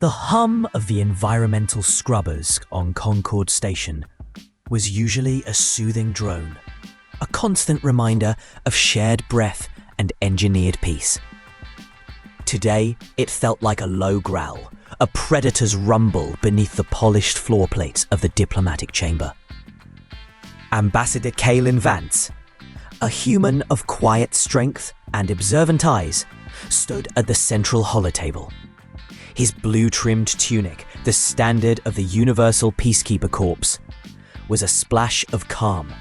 The hum of the environmental scrubbers on Concord Station was usually a soothing drone, a constant reminder of shared breath and engineered peace. Today, it felt like a low growl, a predator's rumble beneath the polished floor plates of the diplomatic chamber. Ambassador Kaylin Vance, a human of quiet strength and observant eyes, stood at the central holotable. His blue-trimmed tunic, the standard of the Universal Peacekeeper Corps, was a splash of calm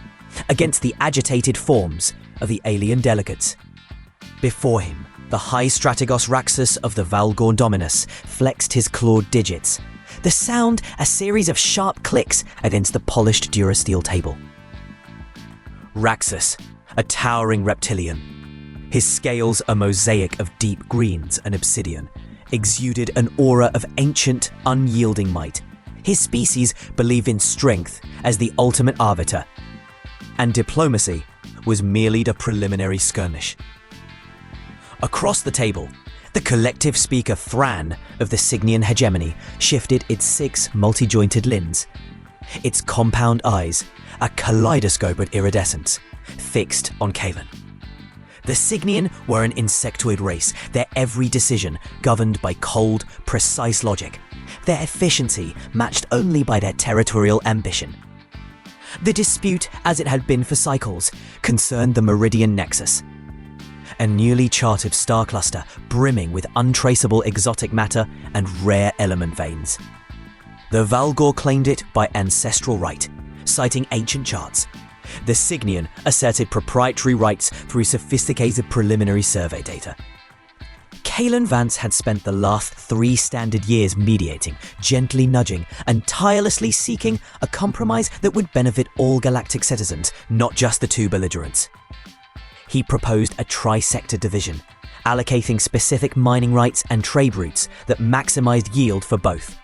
against the agitated forms of the alien delegates. Before him, the high Strategos Raxus of the Valgor Dominus flexed his clawed digits, the sound a series of sharp clicks against the polished durasteel table. Raxus, a towering reptilian, his scales a mosaic of deep greens and obsidian, exuded an aura of ancient, unyielding might. His species believed in strength as the ultimate arbiter, and diplomacy was merely the preliminary skirmish. Across the table, the collective speaker Thran of the Cygnian hegemony shifted its 6 multi-jointed limbs, its compound eyes, a kaleidoscope of iridescence, fixed on Kaylin. The Cygnian were an insectoid race, their every decision governed by cold, precise logic, their efficiency matched only by their territorial ambition. The dispute, as it had been for cycles, concerned the Meridian Nexus, a newly charted star cluster brimming with untraceable exotic matter and rare element veins. The Valgor claimed it by ancestral right, citing ancient charts. The Cygnian asserted proprietary rights through sophisticated preliminary survey data. Kaylin Vance had spent the last 3 standard years mediating, gently nudging, and tirelessly seeking a compromise that would benefit all galactic citizens, not just the 2 belligerents. He proposed a tri-sector division, allocating specific mining rights and trade routes that maximized yield for both,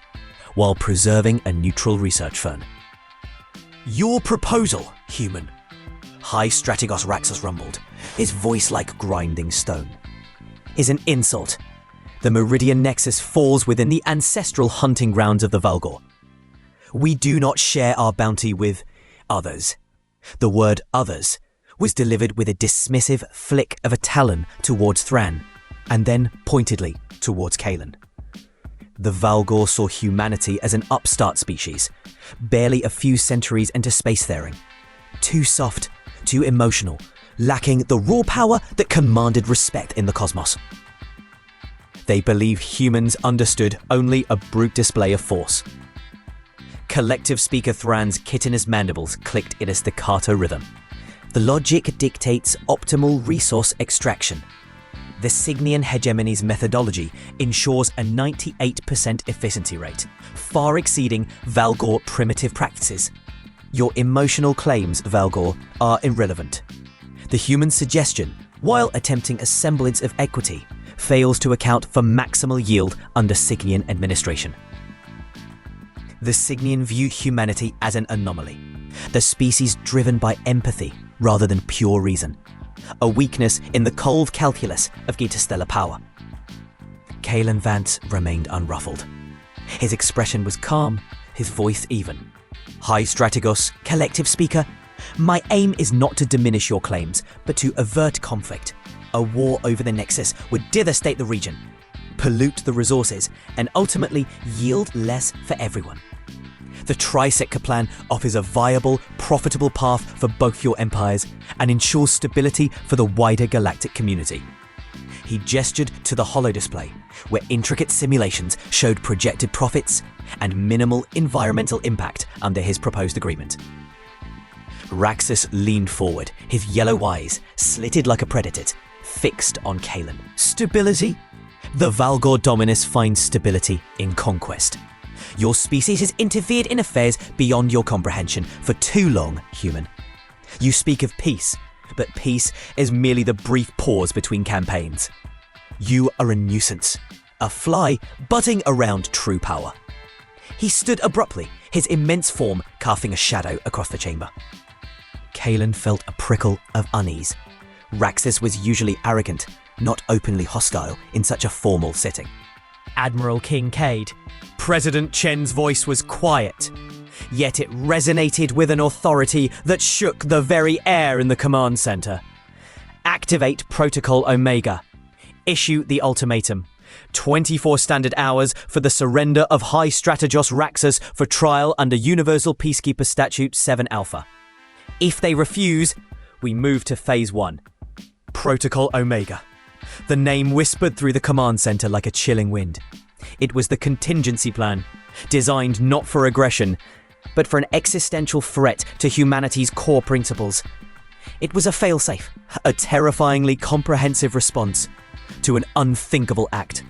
while preserving a neutral research fund. "Your proposal, human," High Strategos Raxus rumbled, his voice like grinding stone, "is an insult. The Meridian Nexus falls within the ancestral hunting grounds of the Valgor. We do not share our bounty with others." The word others was delivered with a dismissive flick of a talon towards Thran, and then pointedly towards Kaylin. The Valgor saw humanity as an upstart species, barely a few centuries into spacefaring. Too soft, too emotional, lacking the raw power that commanded respect in the cosmos. They believed humans understood only a brute display of force. Collective speaker Thran's chitinous mandibles clicked in a staccato rhythm. The logic dictates optimal resource extraction. The Cygnian hegemony's methodology ensures a 98% efficiency rate, far exceeding Valgor primitive practices. Your emotional claims, Valgor, are irrelevant. The human suggestion, while attempting a semblance of equity, fails to account for maximal yield under Cygnian administration. The Cygnian viewed humanity as an anomaly, the species driven by empathy rather than pure reason, a weakness in the cold calculus of interstellar power. Kaylin Vance remained unruffled. His expression was calm, his voice even. "High Strategos, collective speaker, my aim is not to diminish your claims, but to avert conflict. A war over the Nexus would devastate the region, pollute the resources, and ultimately yield less for everyone. The Tri-Sector plan offers a viable, profitable path for both your empires and ensures stability for the wider galactic community." He gestured to the holodisplay, where intricate simulations showed projected profits and minimal environmental impact under his proposed agreement. Raxus leaned forward, his yellow eyes, slitted like a predator's, fixed on Kaylin. "Stability? The Valgor Dominus finds stability in conquest. Your species has interfered in affairs beyond your comprehension for too long, human. You speak of peace, but peace is merely the brief pause between campaigns. You are a nuisance, a fly butting around true power." He stood abruptly, his immense form casting a shadow across the chamber. Kaylin felt a prickle of unease. Raxus was usually arrogant, not openly hostile in such a formal setting. Admiral Kincaid. President Chen's voice was quiet, yet it resonated with an authority that shook the very air in the command center. Activate Protocol Omega. Issue the ultimatum. 24 standard hours for the surrender of High Strategos Raxus for trial under Universal Peacekeeper Statute 7 Alpha. If they refuse, we move to Phase 1. Protocol Omega. The name whispered through the command center like a chilling wind. It was the contingency plan, designed not for aggression, but for an existential threat to humanity's core principles. It was a failsafe, a terrifyingly comprehensive response to an unthinkable act.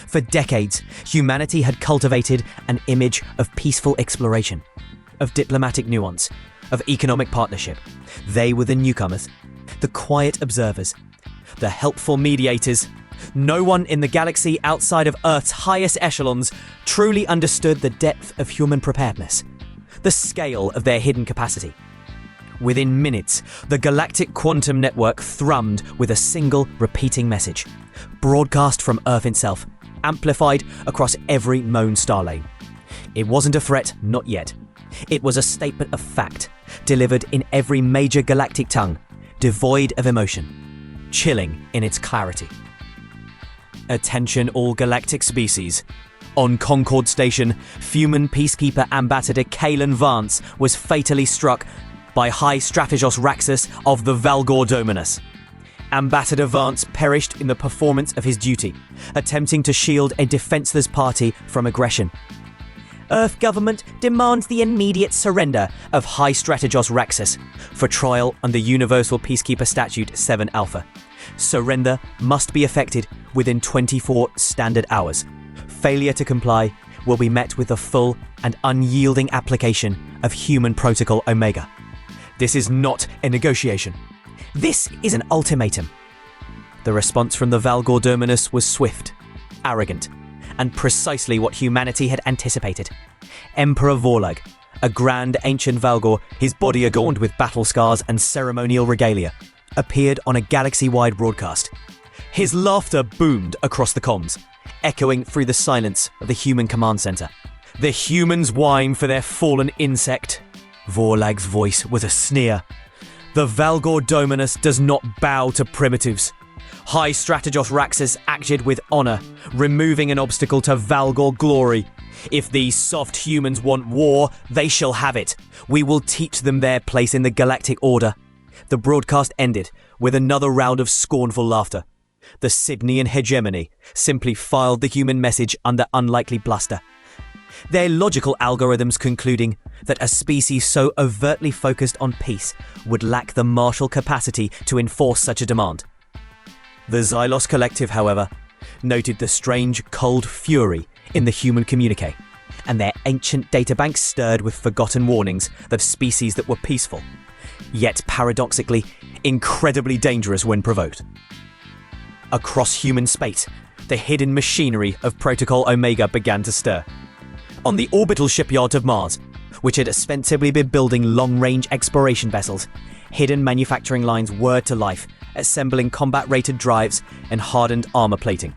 For decades, humanity had cultivated an image of peaceful exploration, of diplomatic nuance, of economic partnership. They were the newcomers, the quiet observers, the helpful mediators. No one in the galaxy outside of Earth's highest echelons truly understood the depth of human preparedness, the scale of their hidden capacity. Within minutes, the galactic quantum network thrummed with a single repeating message, broadcast from Earth itself, amplified across every known star lane. It wasn't a threat, not yet. It was a statement of fact, delivered in every major galactic tongue, devoid of emotion, chilling in its clarity. Attention all galactic species. On Concord Station, Fuman Peacekeeper Ambassador Kalen Vance was fatally struck by High Strategos Raxus of the Valgor Dominus. Ambassador Vance perished in the performance of his duty, attempting to shield a defenseless party from aggression. Earth government demands the immediate surrender of High Strategos Raxus for trial under Universal Peacekeeper Statute 7 Alpha. Surrender must be effected within 24 standard hours. Failure to comply will be met with the full and unyielding application of Human Protocol Omega. This is not a negotiation. This is an ultimatum. The response from the Valgor Dominus was swift, arrogant, and precisely what humanity had anticipated. Emperor Vorlag, a grand ancient Valgor, his body adorned with battle scars and ceremonial regalia, appeared on a galaxy-wide broadcast. His laughter boomed across the comms, echoing through the silence of the human command center. The humans whine for their fallen insect. Vorlag's voice was a sneer. The Valgor Dominus does not bow to primitives. High Strategos Raxus acted with honor, removing an obstacle to Valgor glory. If these soft humans want war, they shall have it. We will teach them their place in the galactic order. The broadcast ended with another round of scornful laughter. The Sydneyan hegemony simply filed the human message under unlikely bluster, their logical algorithms concluding that a species so overtly focused on peace would lack the martial capacity to enforce such a demand. The Xylos Collective, however, noted the strange cold fury in the human communique, and their ancient databanks stirred with forgotten warnings of species that were peaceful, yet paradoxically incredibly dangerous when provoked. Across human space, the hidden machinery of Protocol Omega began to stir. On the orbital shipyard of Mars, which had ostensibly been building long-range exploration vessels, hidden manufacturing lines whirred to life, assembling combat-rated drives and hardened armor plating.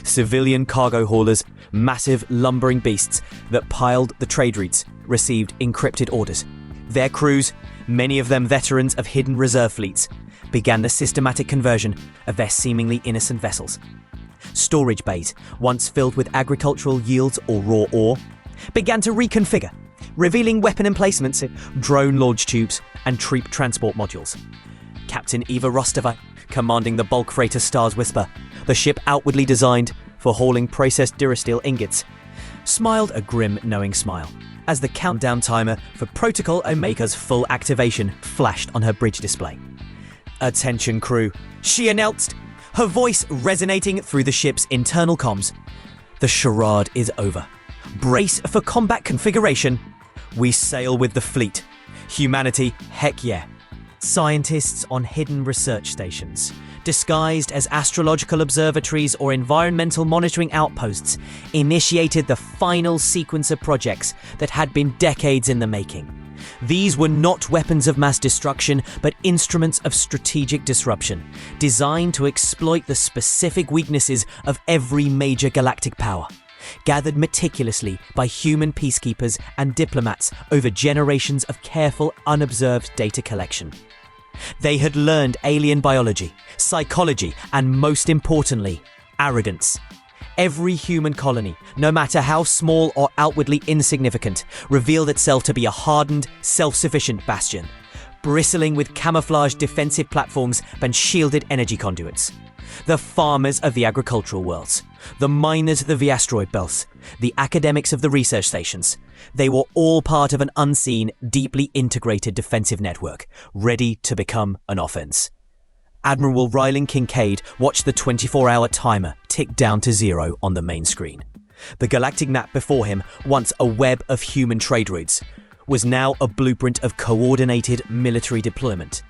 Civilian cargo haulers, massive lumbering beasts that piled the trade routes, received encrypted orders. Their crews, many of them veterans of hidden reserve fleets, began the systematic conversion of their seemingly innocent vessels. Storage bays, once filled with agricultural yields or raw ore, began to reconfigure, revealing weapon emplacements, drone launch tubes, and troop transport modules. Captain Eva Rostova, commanding the bulk freighter Star's Whisper, the ship outwardly designed for hauling processed durasteel ingots, smiled a grim, knowing smile as the countdown timer for Protocol Omega's full activation flashed on her bridge display. "Attention crew," she announced, her voice resonating through the ship's internal comms. "The charade is over. Brace for combat configuration. We sail with the fleet. Humanity, heck yeah." Scientists on hidden research stations, disguised as astrological observatories or environmental monitoring outposts, initiated the final sequence of projects that had been decades in the making. These were not weapons of mass destruction, but instruments of strategic disruption, designed to exploit the specific weaknesses of every major galactic power. gathered meticulously by human peacekeepers and diplomats over generations of careful, unobserved data collection. They had learned alien biology, psychology, and most importantly, arrogance. Every human colony, no matter how small or outwardly insignificant, revealed itself to be a hardened, self-sufficient bastion, bristling with camouflaged defensive platforms and shielded energy conduits. The farmers of the agricultural worlds, the miners of the asteroid belts, the academics of the research stations, they were all part of an unseen, deeply integrated defensive network, ready to become an offense. Admiral Ryling Kincaid watched the 24-hour timer tick down to 0 on the main screen. The galactic map before him, once a web of human trade routes, was now a blueprint of coordinated military deployment.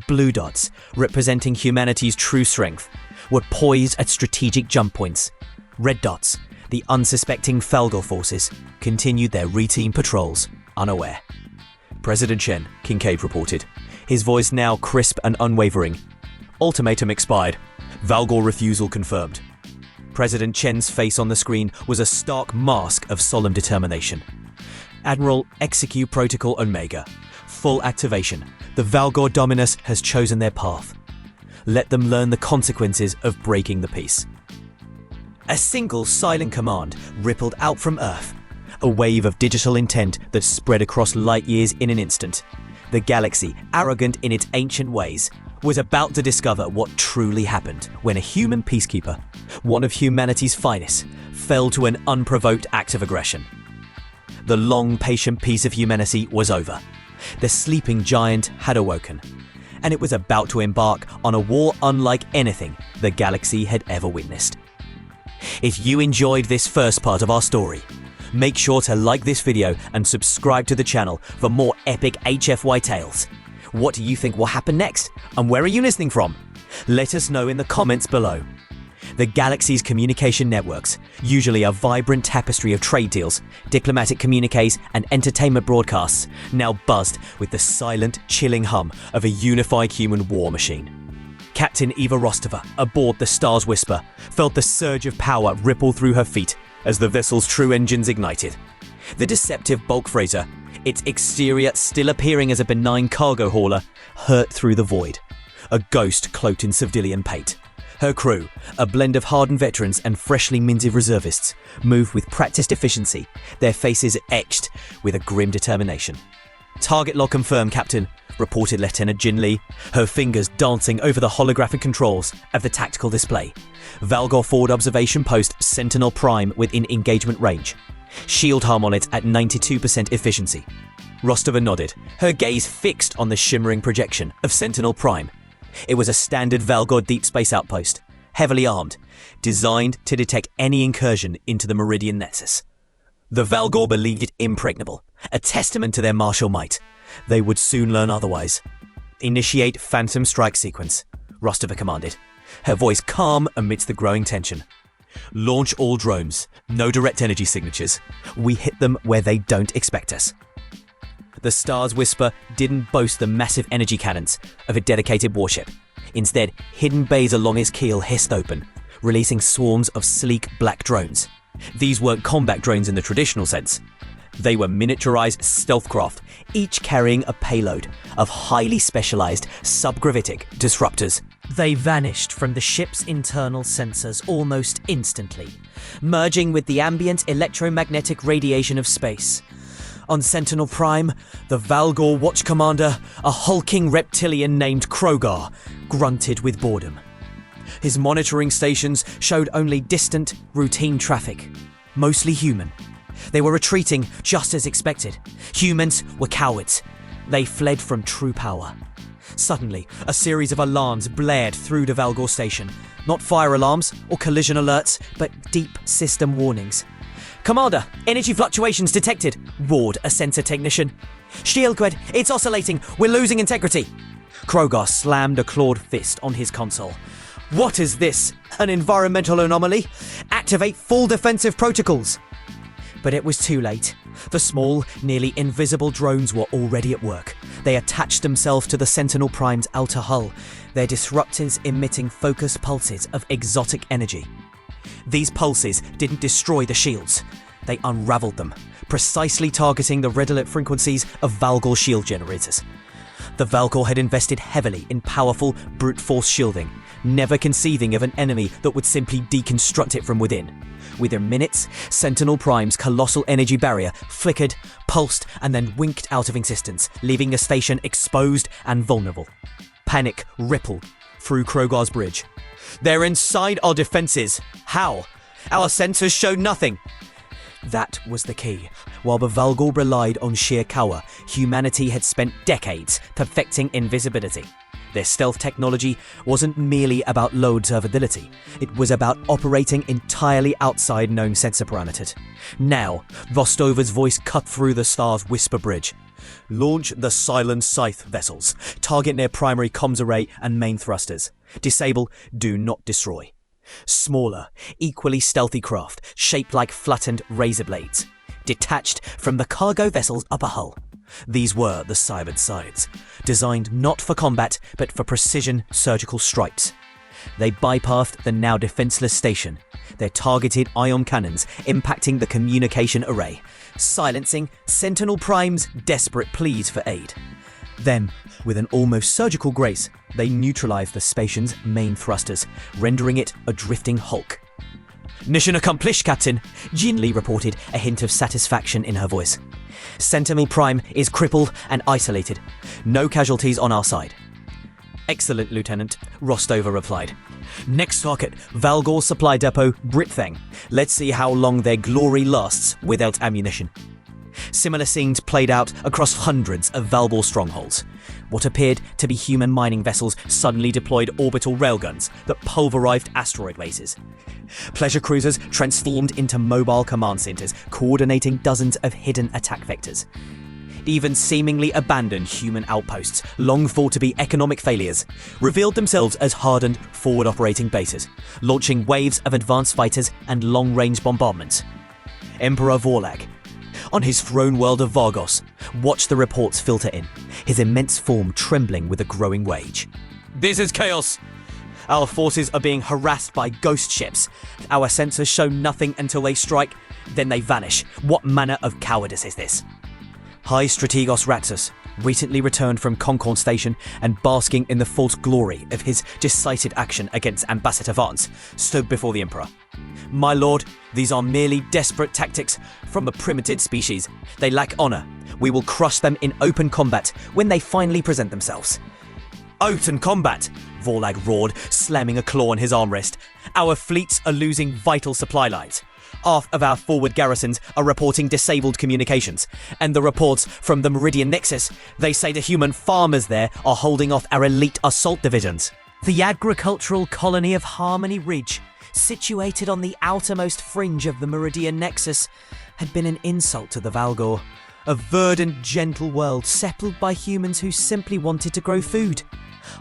Blue dots, representing humanity's true strength, were poised at strategic jump points. Red dots, the unsuspecting Falgor forces, continued their routine patrols, unaware. President Chen, Kincaid reported, his voice now crisp and unwavering. Ultimatum expired. Valgor refusal confirmed. President Chen's face on the screen was a stark mask of solemn determination. Admiral, execute Protocol Omega. Full activation. The Valgor Dominus has chosen their path. Let them learn the consequences of breaking the peace. A single silent command rippled out from Earth. A wave of digital intent that spread across light years in an instant. The galaxy, arrogant in its ancient ways, was about to discover what truly happened when a human peacekeeper, one of humanity's finest, fell to an unprovoked act of aggression. The long, patient peace of humanity was over. The sleeping giant had awoken, and it was about to embark on a war unlike anything the galaxy had ever witnessed. If you enjoyed this first part of our story, make sure to like this video and subscribe to the channel for more epic HFY tales. What do you think will happen next? And where are you listening from? Let us know in the comments below. The galaxy's communication networks, usually a vibrant tapestry of trade deals, diplomatic communiques, and entertainment broadcasts, now buzzed with the silent, chilling hum of a unified human war machine. Captain Eva Rostova, aboard the Star's Whisper, felt the surge of power ripple through her feet as the vessel's true engines ignited. The deceptive bulk freighter, its exterior still appearing as a benign cargo hauler, hurt through the void. A ghost cloaked in civilian paint. Her crew, a blend of hardened veterans and freshly minted reservists, moved with practiced efficiency, their faces etched with a grim determination. Target log confirmed, Captain, reported Lieutenant Jin Lee, her fingers dancing over the holographic controls of the tactical display. Valgor forward observation post Sentinel Prime within engagement range. Shield harmonics at 92% efficiency. Rostova nodded, her gaze fixed on the shimmering projection of Sentinel Prime. It was a standard Valgor deep space outpost, heavily armed, designed to detect any incursion into the Meridian Nexus. The Valgor believed it impregnable, a testament to their martial might. They would soon learn otherwise. Initiate Phantom Strike sequence, Rostova commanded, her voice calm amidst the growing tension. Launch all drones, no direct energy signatures. We hit them where they don't expect us. The Star's Whisper didn't boast the massive energy cannons of a dedicated warship. Instead, hidden bays along its keel hissed open, releasing swarms of sleek black drones. These weren't combat drones in the traditional sense. They were miniaturized stealth craft, each carrying a payload of highly specialized subgravitic disruptors. They vanished from the ship's internal sensors almost instantly, merging with the ambient electromagnetic radiation of space. On Sentinel Prime, the Valgor Watch Commander, a hulking reptilian named Krogar, grunted with boredom. His monitoring stations showed only distant, routine traffic, mostly human. They were retreating just as expected. Humans were cowards. They fled from true power. Suddenly, a series of alarms blared through the Valgor station. Not fire alarms or collision alerts, but deep system warnings. "Commander, energy fluctuations detected," roared a sensor technician. "Shield grid, it's oscillating. We're losing integrity." Krogar slammed a clawed fist on his console. "What is this? An environmental anomaly? Activate full defensive protocols." But it was too late. The small, nearly invisible drones were already at work. They attached themselves to the Sentinel Prime's outer hull, their disruptors emitting focused pulses of exotic energy. These pulses didn't destroy the shields. They unraveled them, precisely targeting the red alert frequencies of Valgor shield generators. The Valgor had invested heavily in powerful, brute force shielding, never conceiving of an enemy that would simply deconstruct it from within. Within minutes, Sentinel Prime's colossal energy barrier flickered, pulsed, and then winked out of existence, leaving the station exposed and vulnerable. Panic rippled through Krogar's bridge. "They're inside our defenses. How? Our sensors show nothing." That was the key. While the Valgor relied on sheer cover, humanity had spent decades perfecting invisibility. Their stealth technology wasn't merely about low observability, it was about operating entirely outside known sensor parameters. Now, Vostover's voice cut through the star's whisper bridge. "Launch the Silent Scythe vessels. Target their primary comms array and main thrusters. Disable, do not destroy." Smaller, equally stealthy craft, shaped like flattened razor blades, detached from the cargo vessel's upper hull. These were the Cybered Scythes, designed not for combat, but for precision surgical strikes. They bypassed the now defenseless station, their targeted ion cannons impacting the communication array, silencing Sentinel Prime's desperate pleas for aid. Then, with an almost surgical grace, they neutralized the station's main thrusters, rendering it a drifting hulk. "Mission accomplished, Captain," Jin Lee reported, a hint of satisfaction in her voice. "Sentinel Prime is crippled and isolated. No casualties on our side." "Excellent, Lieutenant," Rostover replied. "Next target, Valgor Supply Depot, Brittheng. Let's see how long their glory lasts without ammunition." Similar scenes played out across hundreds of Valgor strongholds. What appeared to be human mining vessels suddenly deployed orbital railguns that pulverized asteroid bases. Pleasure cruisers transformed into mobile command centers, coordinating dozens of hidden attack vectors. Even seemingly abandoned human outposts, long thought to be economic failures, revealed themselves as hardened forward-operating bases, launching waves of advanced fighters and long-range bombardments. Emperor Vorlag, on his throne world of Vargos, watched the reports filter in, his immense form trembling with a growing rage. "This is chaos! Our forces are being harassed by ghost ships. Our sensors show nothing until they strike, then they vanish. What manner of cowardice is this?" High Strategos Raxus, recently returned from Concorn Station and basking in the false glory of his decisive action against Ambassador Vance, stood before the Emperor. "My lord, these are merely desperate tactics from a primitive species. They lack honor. We will crush them in open combat when they finally present themselves." "Open combat!" Vorlag roared, slamming a claw on his armrest. "Our fleets are losing vital supply lines. Half of our forward garrisons are reporting disabled communications, and the reports from the Meridian Nexus, they say the human farmers there are holding off our elite assault divisions." The agricultural colony of Harmony Ridge, situated on the outermost fringe of the Meridian Nexus, had been an insult to the Valgor. A verdant, gentle world settled by humans who simply wanted to grow food.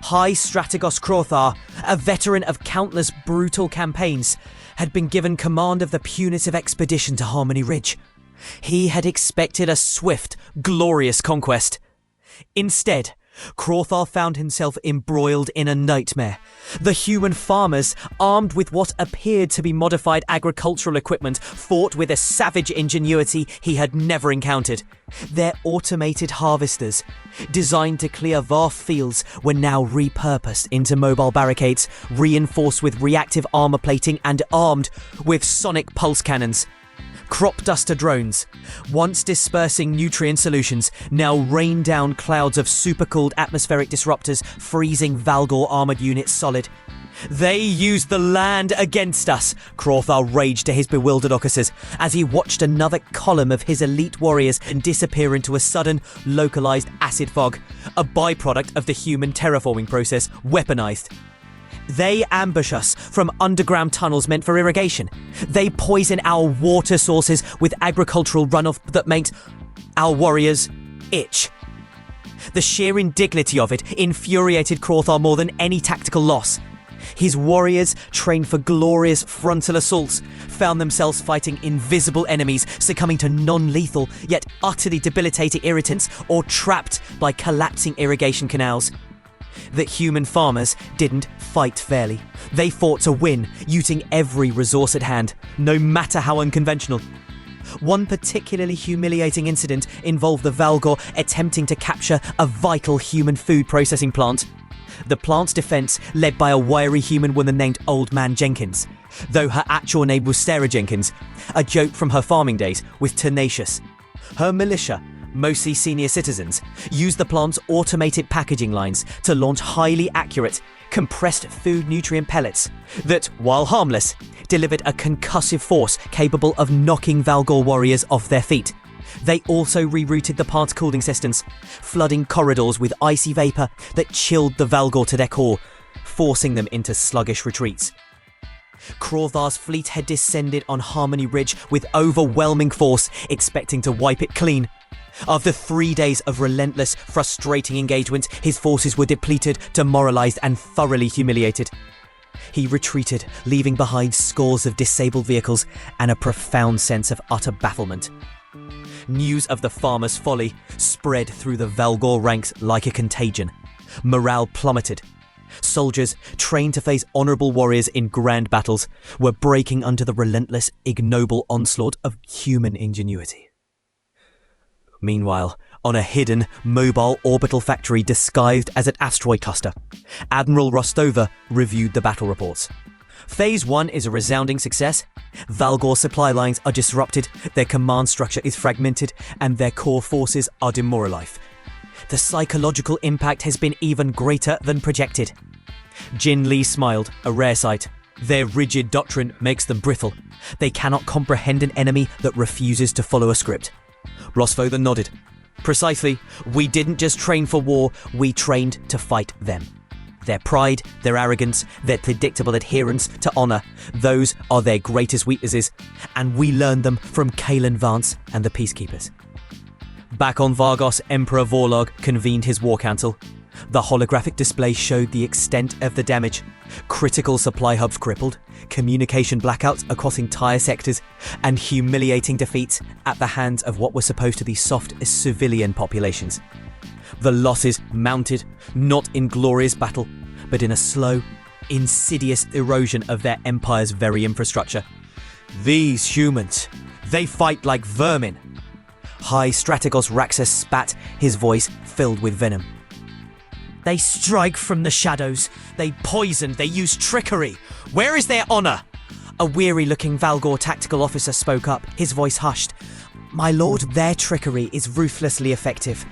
High Strategos Krothar, a veteran of countless brutal campaigns, had been given command of the punitive expedition to Harmony Ridge. He had expected a swift, glorious conquest. Instead, Krothar found himself embroiled in a nightmare. The human farmers, armed with what appeared to be modified agricultural equipment, fought with a savage ingenuity he had never encountered. Their automated harvesters, designed to clear vast fields, were now repurposed into mobile barricades, reinforced with reactive armor plating and armed with sonic pulse cannons. Crop duster drones, once dispersing nutrient solutions, now rain down clouds of supercooled atmospheric disruptors, freezing Valgor armored units solid. "They used the land against us," Krothar raged to his bewildered officers as he watched another column of his elite warriors disappear into a sudden, localized acid fog, a byproduct of the human terraforming process, weaponized. "They ambush us from underground tunnels meant for irrigation. They poison our water sources with agricultural runoff that makes our warriors itch." The sheer indignity of it infuriated Krothar more than any tactical loss. His warriors, trained for glorious frontal assaults, found themselves fighting invisible enemies, succumbing to non-lethal yet utterly debilitating irritants, or trapped by collapsing irrigation canals. that human farmers didn't fight fairly. They fought to win, using every resource at hand, no matter how unconventional. One particularly humiliating incident involved the Valgor attempting to capture a vital human food processing plant. The plant's defense, led by a wiry human woman named Old Man Jenkins, though her actual name was Sarah Jenkins, a joke from her farming days, was tenacious. Her militia, mostly senior citizens, used the plant's automated packaging lines to launch highly accurate, compressed food nutrient pellets that, while harmless, delivered a concussive force capable of knocking Valgor warriors off their feet. They also rerouted the plant's cooling systems, flooding corridors with icy vapor that chilled the Valgor to their core, forcing them into sluggish retreats. Crothar's fleet had descended on Harmony Ridge with overwhelming force, expecting to wipe it clean. After 3 days of relentless, frustrating engagement, his forces were depleted, demoralized, and thoroughly humiliated. He retreated, leaving behind scores of disabled vehicles and a profound sense of utter bafflement. News of the farmer's folly spread through the Valgor ranks like a contagion. Morale plummeted. Soldiers, trained to face honourable warriors in grand battles, were breaking under the relentless, ignoble onslaught of human ingenuity. Meanwhile, on a hidden, mobile orbital factory disguised as an asteroid cluster, Admiral Rostova reviewed the battle reports. Phase 1 is a resounding success. Valgor supply lines are disrupted, their command structure is fragmented, and their core forces are demoralized. The psychological impact has been even greater than projected. Jin Lee smiled, a rare sight. Their rigid doctrine makes them brittle. They cannot comprehend an enemy that refuses to follow a script. Rosfother nodded. Precisely, we didn't just train for war, we trained to fight them. Their pride, their arrogance, their predictable adherence to honour, those are their greatest weaknesses, and we learned them from Kalen Vance and the Peacekeepers. Back on Vargos, Emperor Vorlog convened his war council. The holographic display showed the extent of the damage. Critical supply hubs crippled, communication blackouts across entire sectors, and humiliating defeats at the hands of what were supposed to be soft civilian populations. The losses mounted, not in glorious battle, but in a slow, insidious erosion of their empire's very infrastructure. These humans, they fight like vermin. High Strategos Raxus spat, his voice filled with venom. They strike from the shadows. They poison. They use trickery. Where is their honour? A weary-looking Valgor tactical officer spoke up, his voice hushed. My lord, their trickery is ruthlessly effective.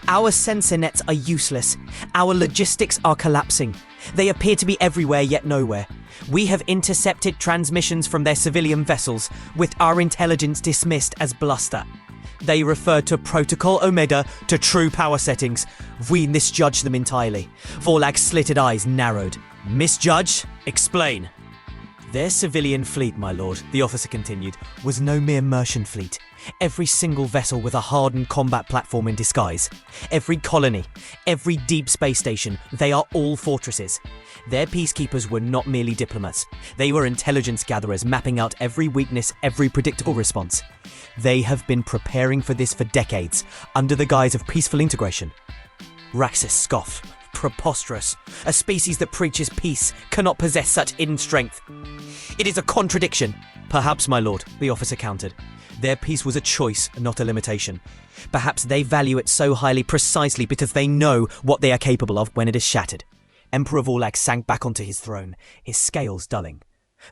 Our sensor nets are useless. Our logistics are collapsing. They appear to be everywhere yet nowhere. We have intercepted transmissions from their civilian vessels, with our intelligence dismissed as bluster. They refer to Protocol Omega to true power settings. We misjudged them entirely. Vorlag's slitted eyes narrowed. Misjudge? Explain. Their civilian fleet, my lord, the officer continued, was no mere merchant fleet. Every single vessel with a hardened combat platform in disguise. Every colony, every deep space station, they are all fortresses. Their peacekeepers were not merely diplomats. They were intelligence gatherers mapping out every weakness, every predictable response. They have been preparing for this for decades, under the guise of peaceful integration. Raxus scoffed. Preposterous. A species that preaches peace cannot possess such hidden strength. It is a contradiction. Perhaps, my lord, the officer countered. Their peace was a choice, not a limitation. Perhaps they value it so highly precisely because they know what they are capable of when it is shattered. Emperor Vorlag sank back onto his throne, his scales dulling.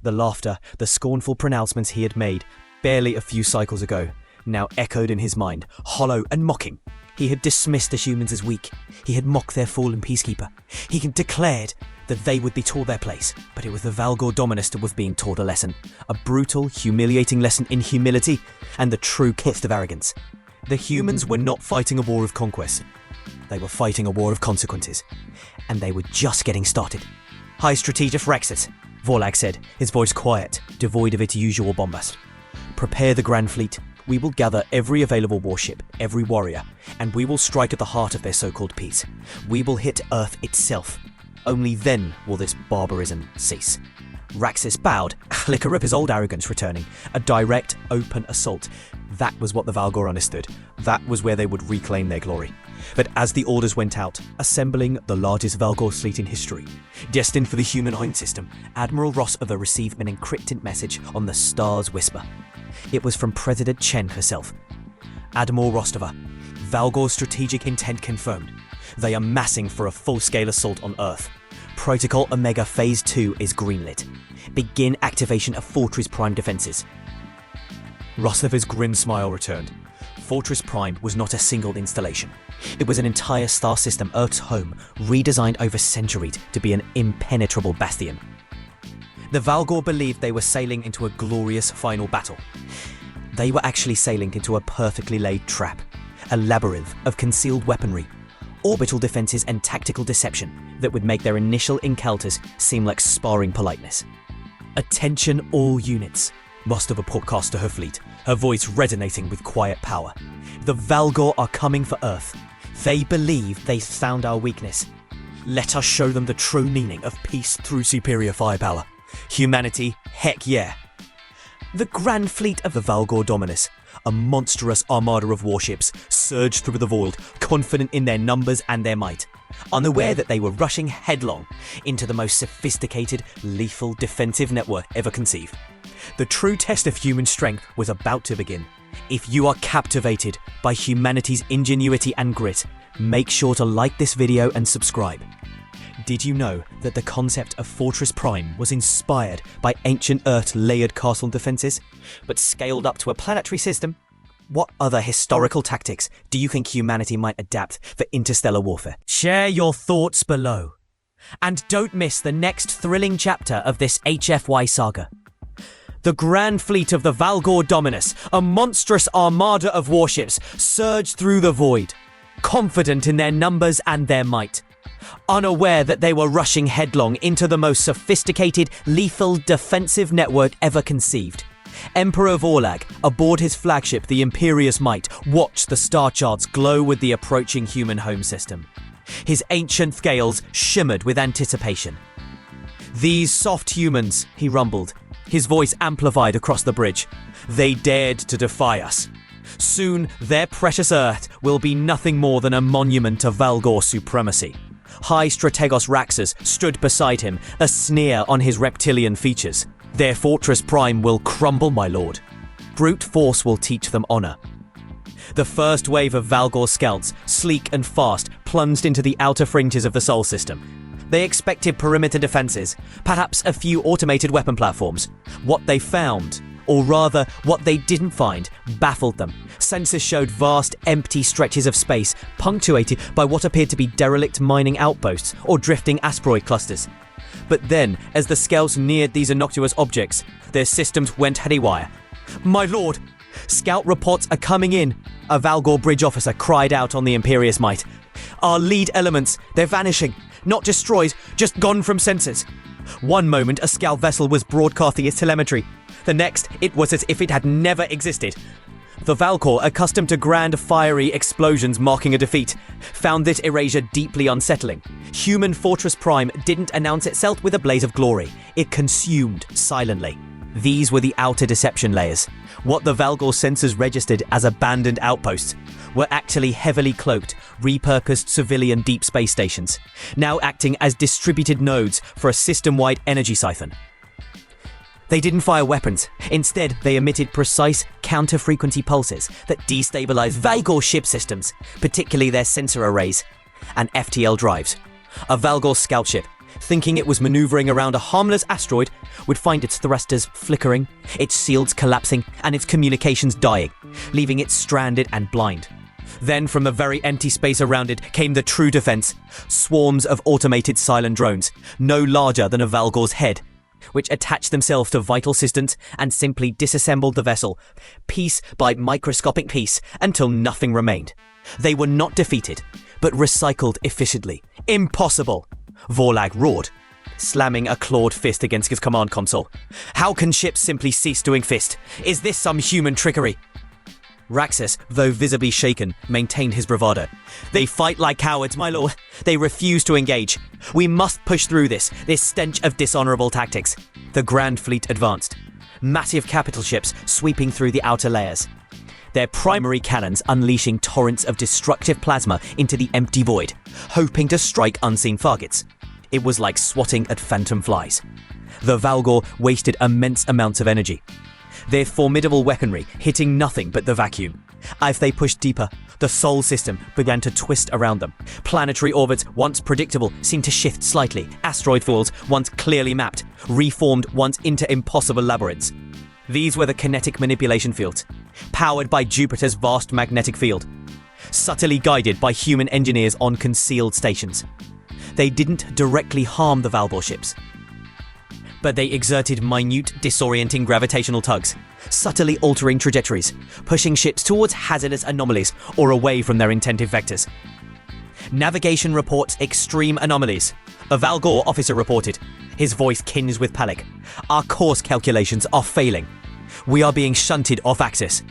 The laughter, the scornful pronouncements he had made, barely a few cycles ago, now echoed in his mind, hollow and mocking. He had dismissed the humans as weak. He had mocked their fallen peacekeeper. He had declared that they would be taught their place, but it was the Valgor Dominus that was being taught a lesson. A brutal, humiliating lesson in humility and the true gift of arrogance. The humans were not fighting a war of conquest. They were fighting a war of consequences. And they were just getting started. High Strategos Rexus, Vorlag said, his voice quiet, devoid of its usual bombast. Prepare the Grand Fleet. We will gather every available warship, every warrior, and we will strike at the heart of their so-called peace. We will hit Earth itself. Only then will this barbarism cease. Raxus bowed, liquor up his old arrogance returning. A direct, open assault. That was what the Valgor understood. That was where they would reclaim their glory. But as the orders went out, assembling the largest Valgor fleet in history, destined for the human Iron System, Admiral Rostova received an encrypted message on the Star's Whisper. It was from President Chen herself. Admiral Rostova, Valgor's strategic intent confirmed. They are massing for a full-scale assault on Earth. Protocol Omega Phase 2 is greenlit. Begin activation of Fortress Prime defenses. Rostova's grim smile returned. Fortress Prime was not a single installation. It was an entire star system, Earth's home, redesigned over centuries to be an impenetrable bastion. The Valgor believed they were sailing into a glorious final battle. They were actually sailing into a perfectly laid trap, a labyrinth of concealed weaponry, orbital defenses and tactical deception that would make their initial encounters seem like sparring politeness. Attention all units, Rostova broadcast to her fleet, her voice resonating with quiet power. The Valgor are coming for Earth. They believe they found our weakness. Let us show them the true meaning of peace through superior firepower. Humanity, heck yeah. The grand fleet of the Valgor Dominus, a monstrous armada of warships, surged through the void, confident in their numbers and their might, unaware that they were rushing headlong into the most sophisticated, lethal defensive network ever conceived. The true test of human strength was about to begin. If you are captivated by humanity's ingenuity and grit, make sure to like this video and subscribe. Did you know that the concept of Fortress Prime was inspired by ancient Earth's layered castle defenses, but scaled up to a planetary system? What other historical tactics do you think humanity might adapt for interstellar warfare? Share your thoughts below. And don't miss the next thrilling chapter of this HFY saga. The grand fleet of the Valgor Dominus, a monstrous armada of warships, surged through the void, confident in their numbers and their might, unaware that they were rushing headlong into the most sophisticated, lethal defensive network ever conceived. Emperor Vorlag, aboard his flagship, the Imperious Might, watched the star charts glow with the approaching human home system. His ancient scales shimmered with anticipation. "These soft humans," he rumbled, his voice amplified across the bridge. "They dared to defy us. Soon, their precious Earth will be nothing more than a monument to Valgor supremacy." High Strategos Raxus stood beside him, a sneer on his reptilian features. "Their Fortress Prime will crumble, my lord. Brute force will teach them honor." The first wave of Valgor scouts, sleek and fast, plunged into the outer fringes of the Sol system. They expected perimeter defenses, perhaps a few automated weapon platforms. What they found, or rather what they didn't find, baffled them. Sensors showed vast, empty stretches of space, punctuated by what appeared to be derelict mining outposts or drifting asteroid clusters. But then, as the scouts neared these innocuous objects, their systems went haywire. "My lord, scout reports are coming in," a Valgor bridge officer cried out on the Imperious Might. "Our lead elements, they're vanishing. Not destroyed, just gone from sensors." One moment, a scout vessel was broadcasting its telemetry. The next, it was as if it had never existed. The Valgor, accustomed to grand, fiery explosions marking a defeat, found this erasure deeply unsettling. Human Fortress Prime didn't announce itself with a blaze of glory. It consumed silently. These were the outer deception layers. What the Valgor sensors registered as abandoned outposts were actually heavily cloaked, repurposed civilian deep space stations, now acting as distributed nodes for a system-wide energy siphon. They didn't fire weapons. Instead, they emitted precise counter-frequency pulses that destabilized Valgor ship systems, particularly their sensor arrays and FTL drives. A Valgor scout ship, thinking it was maneuvering around a harmless asteroid, would find its thrusters flickering, its shields collapsing, and its communications dying, leaving it stranded and blind. Then, from the very empty space around it, came the true defense. Swarms of automated silent drones, no larger than a Valgor's head, which attached themselves to vital systems and simply disassembled the vessel, piece by microscopic piece, until nothing remained. They were not defeated, but recycled efficiently. "Impossible!" Vorlag roared, slamming a clawed fist against his command console. "How can ships simply cease doing fist? Is this some human trickery?" Raxus, though visibly shaken, maintained his bravado. "They fight like cowards, my lord. They refuse to engage. We must push through this stench of dishonorable tactics." The Grand Fleet advanced, massive capital ships sweeping through the outer layers. their primary cannons unleashing torrents of destructive plasma into the empty void, hoping to strike unseen targets. It was like swatting at phantom flies. The Valgor wasted immense amounts of energy, their formidable weaponry hitting nothing but the vacuum. As they pushed deeper, the Sol system began to twist around them. Planetary orbits, once predictable, seemed to shift slightly. Asteroid fields, once clearly mapped, reformed once into impossible labyrinths. These were the kinetic manipulation fields, powered by Jupiter's vast magnetic field, subtly guided by human engineers on concealed stations. They didn't directly harm the Valgor ships, but they exerted minute, disorienting gravitational tugs, subtly altering trajectories, pushing ships towards hazardous anomalies or away from their intended vectors. Navigation reports extreme anomalies. A Valgor officer reported, his voice tinged with panic. Our course calculations are failing. We are being shunted off axis.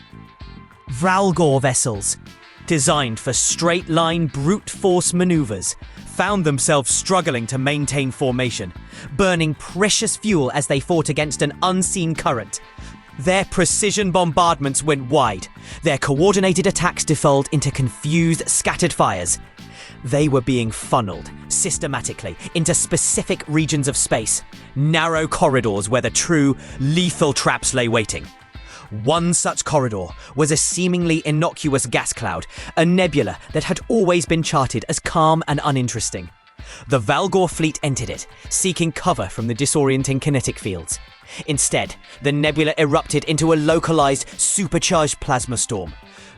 Valgor vessels, designed for straight-line brute force maneuvers, found themselves struggling to maintain formation, burning precious fuel as they fought against an unseen current. Their precision bombardments went wide. Their coordinated attacks devolved into confused, scattered fires. They were being funneled, systematically, into specific regions of space, narrow corridors where the true, lethal traps lay waiting. One such corridor was a seemingly innocuous gas cloud, a nebula that had always been charted as calm and uninteresting. The Valgor fleet entered it, seeking cover from the disorienting kinetic fields. Instead, the nebula erupted into a localized, supercharged plasma storm.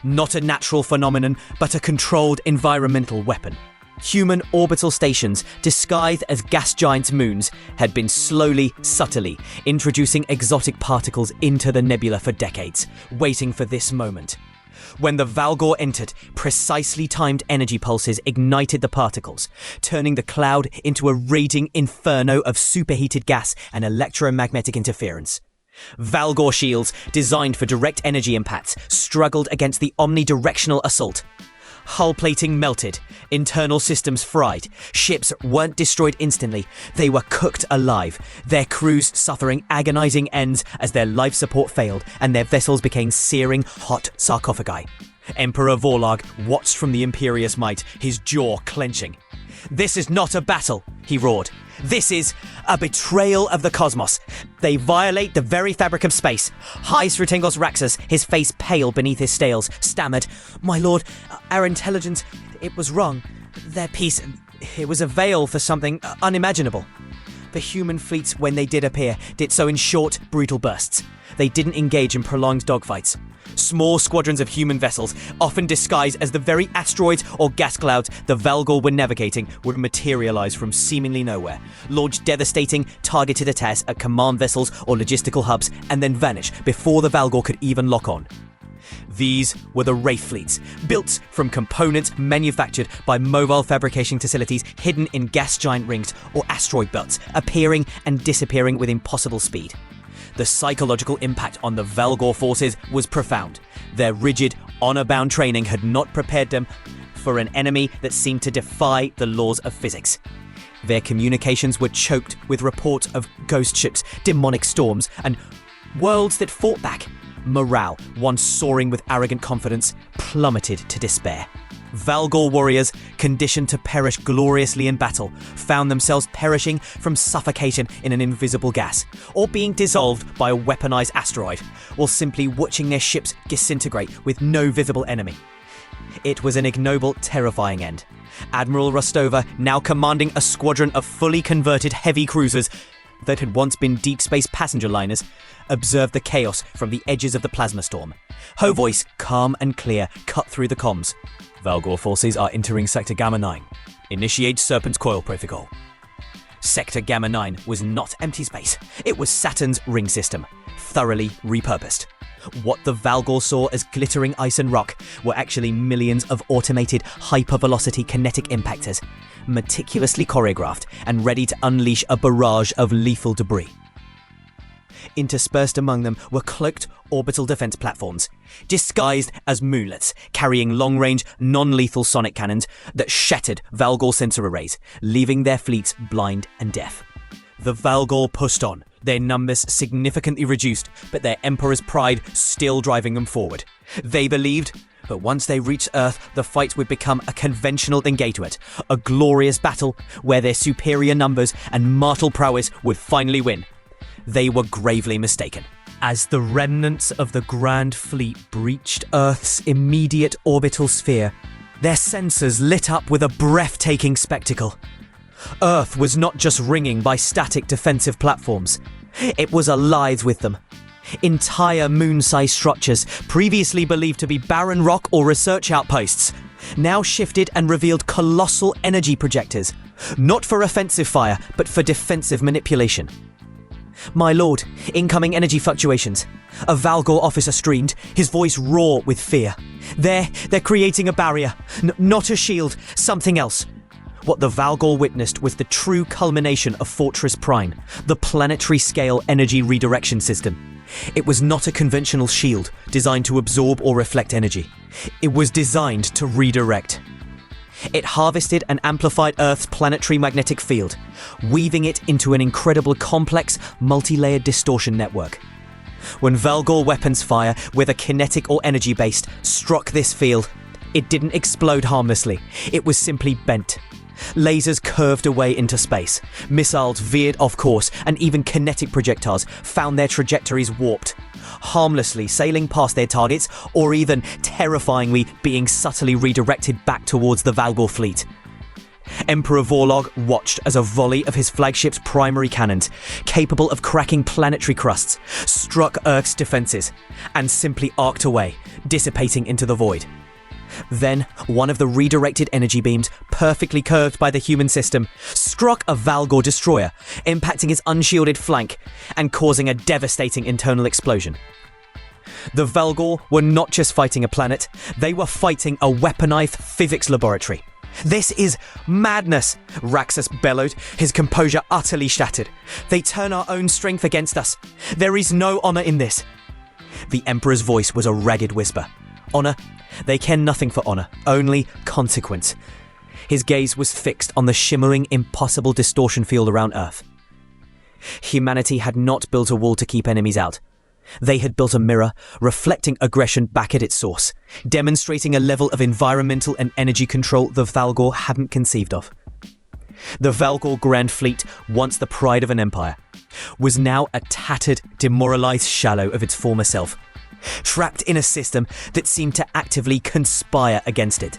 Not a natural phenomenon, but a controlled environmental weapon. Human orbital stations, disguised as gas giants' moons, had been slowly, subtly introducing exotic particles into the nebula for decades, waiting for this moment. When the Valgor entered, precisely timed energy pulses ignited the particles, turning the cloud into a raging inferno of superheated gas and electromagnetic interference. Valgor shields, designed for direct energy impacts, struggled against the omnidirectional assault. Hull plating melted, internal systems fried, ships weren't destroyed instantly, they were cooked alive, their crews suffering agonizing ends as their life support failed and their vessels became searing, hot sarcophagi. Emperor Vorlag watched from the imperious might, his jaw clenching. "This is not a battle," he roared. "This is a betrayal of the cosmos. They violate the very fabric of space." High Strategos Raxus, his face pale beneath his scales, stammered, "My lord, our intelligence, it was wrong. Their peace, it was a veil for something unimaginable." The human fleets, when they did appear, did so in short, brutal bursts. They didn't engage in prolonged dogfights. Small squadrons of human vessels, often disguised as the very asteroids or gas clouds the Valgor were navigating, would materialize from seemingly nowhere, launch devastating, targeted attacks at command vessels or logistical hubs, and then vanish before the Valgor could even lock on. These were the Wraith fleets, built from components manufactured by mobile fabrication facilities hidden in gas giant rings or asteroid belts, appearing and disappearing with impossible speed. The psychological impact on the Valgor forces was profound. Their rigid, honor-bound training had not prepared them for an enemy that seemed to defy the laws of physics. Their communications were choked with reports of ghost ships, demonic storms, and worlds that fought back. Morale, once soaring with arrogant confidence, plummeted to despair. Valgor warriors, conditioned to perish gloriously in battle, found themselves perishing from suffocation in an invisible gas, or being dissolved by a weaponized asteroid, or simply watching their ships disintegrate with no visible enemy. It was an ignoble, terrifying end. Admiral Rostova, now commanding a squadron of fully converted heavy cruisers that had once been deep space passenger liners, observed the chaos from the edges of the plasma storm. Her voice, calm and clear, cut through the comms. "Valgor forces are entering Sector Gamma 9. Initiate Serpent's Coil Protocol." Sector Gamma 9 was not empty space. It was Saturn's ring system, thoroughly repurposed. What the Valgor saw as glittering ice and rock were actually millions of automated, hypervelocity kinetic impactors, meticulously choreographed and ready to unleash a barrage of lethal debris. Interspersed among them were cloaked orbital defense platforms, disguised as moonlets, carrying long-range, non-lethal sonic cannons that shattered Valgor sensor arrays, leaving their fleets blind and deaf. The Valgor pushed on, their numbers significantly reduced, but their Emperor's pride still driving them forward. They believed that once they reached Earth, the fight would become a conventional engagement, a glorious battle where their superior numbers and martial prowess would finally win. They were gravely mistaken. As the remnants of the Grand Fleet breached Earth's immediate orbital sphere, their sensors lit up with a breathtaking spectacle. Earth was not just ringing by static defensive platforms. It was alive with them. Entire moon-sized structures, previously believed to be barren rock or research outposts, now shifted and revealed colossal energy projectors, not for offensive fire, but for defensive manipulation. "My lord, incoming energy fluctuations." A Valgor officer screamed, his voice raw with fear. They're creating a barrier, not a shield, something else." What the Valgor witnessed was the true culmination of Fortress Prime, the planetary-scale energy redirection system. It was not a conventional shield designed to absorb or reflect energy. It was designed to redirect. It harvested and amplified Earth's planetary magnetic field, weaving it into an incredibly complex, multi-layered distortion network. When Valgor weapons fire, whether kinetic or energy-based, struck this field, it didn't explode harmlessly. It was simply bent. Lasers curved away into space, missiles veered off course, and even kinetic projectiles found their trajectories warped, harmlessly sailing past their targets or even terrifyingly being subtly redirected back towards the Valgor fleet. Emperor Vorlog watched as a volley of his flagship's primary cannons, capable of cracking planetary crusts, struck Earth's defenses and simply arced away, dissipating into the void. Then, one of the redirected energy beams, perfectly curved by the human system, struck a Valgor destroyer, impacting its unshielded flank and causing a devastating internal explosion. The Valgor were not just fighting a planet, they were fighting a weaponized physics laboratory. "This is madness," Raxus bellowed, his composure utterly shattered. "They turn our own strength against us. There is no honor in this." The Emperor's voice was a ragged whisper. "Honor? They care nothing for honor, only consequence." His gaze was fixed on the shimmering, impossible distortion field around Earth. Humanity had not built a wall to keep enemies out. They had built a mirror, reflecting aggression back at its source, demonstrating a level of environmental and energy control the Valgor hadn't conceived of. The Valgor Grand Fleet, once the pride of an empire, was now a tattered, demoralized shadow of its former self, trapped in a system that seemed to actively conspire against it.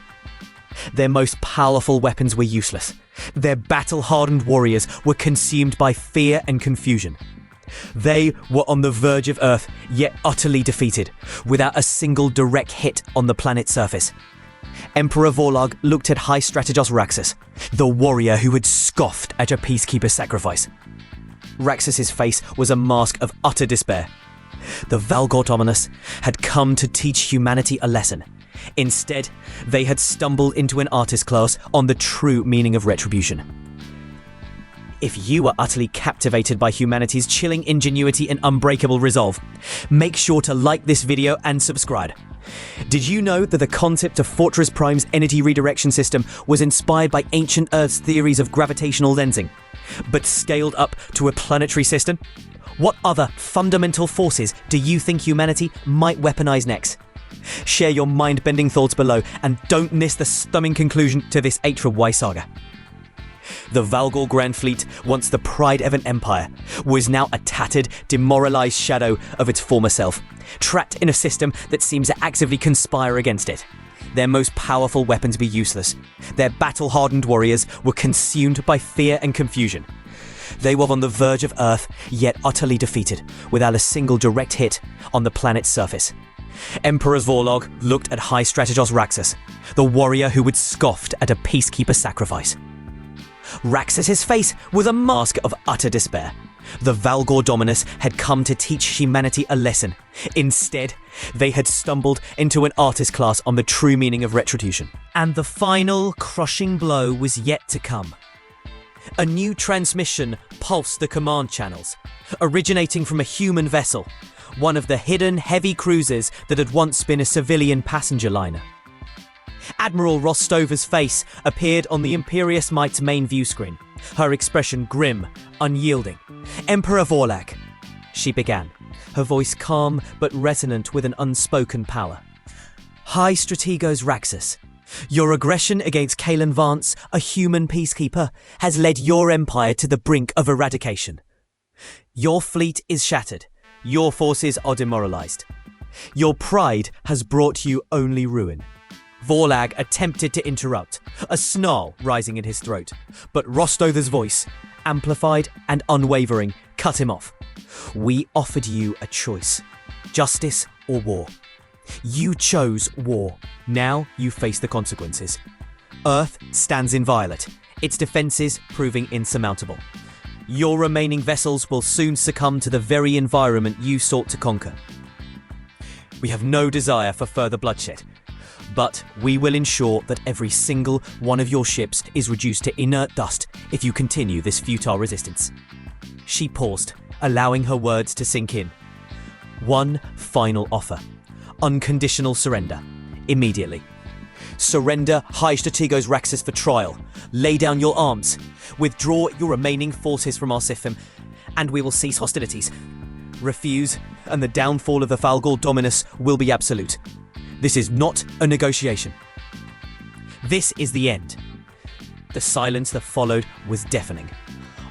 Their most powerful weapons were useless. Their battle-hardened warriors were consumed by fear and confusion. They were on the verge of Earth, yet utterly defeated, without a single direct hit on the planet's surface. Emperor Vorlog looked at High Strategos Raxus, the warrior who had scoffed at a Peacekeeper sacrifice. Raxus's face was a mask of utter despair. The Valgor Dominus had come to teach humanity a lesson. Instead, they had stumbled into an artist class on the true meaning of retribution. If you are utterly captivated by humanity's chilling ingenuity and unbreakable resolve, make sure to like this video and subscribe. Did you know that the concept of Fortress Prime's energy redirection system was inspired by ancient Earth's theories of gravitational lensing, but scaled up to a planetary system? What other fundamental forces do you think humanity might weaponize next? Share your mind-bending thoughts below and don't miss the stunning conclusion to this HFY saga. The Valgor Grand Fleet, once the pride of an empire, was now a tattered, demoralized shadow of its former self, trapped in a system that seems to actively conspire against it. Their most powerful weapons were useless. Their battle-hardened warriors were consumed by fear and confusion. They were on the verge of Earth, yet utterly defeated, without a single direct hit on the planet's surface. Emperor Vorlog looked at High Strategos Raxus, the warrior who had scoffed at a Peacekeeper sacrifice. Raxus's face was a mask of utter despair. The Valgor Dominus had come to teach humanity a lesson. Instead, they had stumbled into an artist class on the true meaning of retribution. And the final crushing blow was yet to come. A new transmission pulsed the command channels, originating from a human vessel, one of the hidden heavy cruisers that had once been a civilian passenger liner. Admiral Rostover's face appeared on the Imperious Might's main view screen, her expression grim, unyielding. "Emperor Vorlog," she began, her voice calm but resonant with an unspoken power. High Strategos Raxus, your aggression against Kalen Vance, a human peacekeeper, has led your empire to the brink of eradication. Your fleet is shattered. Your forces are demoralized. Your pride has brought you only ruin. Vorlag attempted to interrupt, a snarl rising in his throat, but Rostover's voice, amplified and unwavering, cut him off. We offered you a choice, justice or war. You chose war. Now you face the consequences. Earth stands inviolate, its defenses proving insurmountable. Your remaining vessels will soon succumb to the very environment you sought to conquer. We have no desire for further bloodshed, but we will ensure that every single one of your ships is reduced to inert dust if you continue this futile resistance. She paused, allowing her words to sink in. One final offer. Unconditional surrender. Immediately. Surrender High Strategos Raxus for trial. Lay down your arms. Withdraw your remaining forces from our system, and we will cease hostilities. Refuse, and the downfall of the Falgor Dominus will be absolute. This is not a negotiation. This is the end. The silence that followed was deafening.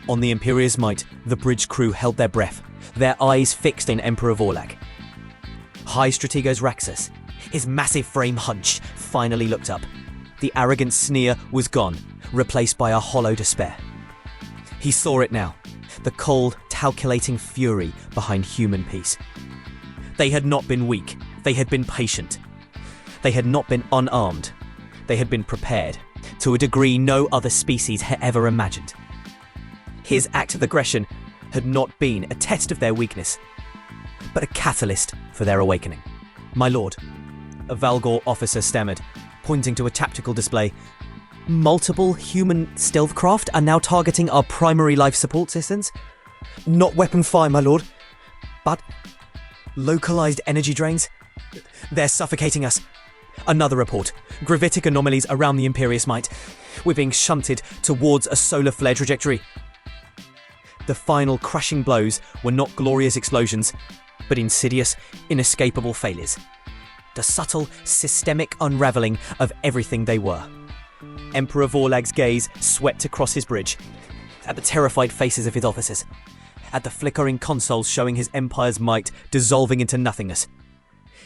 On the Imperious Might, the bridge crew held their breath, their eyes fixed on Emperor Vorlag. High Strategos Raxus, his massive frame hunch, finally looked up. The arrogant sneer was gone, replaced by a hollow despair. He saw it now, the cold, calculating fury behind human peace. They had not been weak, they had been patient. They had not been unarmed, they had been prepared, to a degree no other species had ever imagined. His act of aggression had not been a test of their weakness, but a catalyst for their awakening. My lord, a Valgor officer stammered, pointing to a tactical display. Multiple human stealth craft are now targeting our primary life support systems. Not weapon fire, my lord, but localized energy drains. They're suffocating us. Another report. Gravitic anomalies around the Imperious Might. We're being shunted towards a solar flare trajectory. The final crushing blows were not glorious explosions, but insidious, inescapable failures. The subtle, systemic unraveling of everything they were. Emperor Vorlag's gaze swept across his bridge, at the terrified faces of his officers, at the flickering consoles showing his empire's might dissolving into nothingness.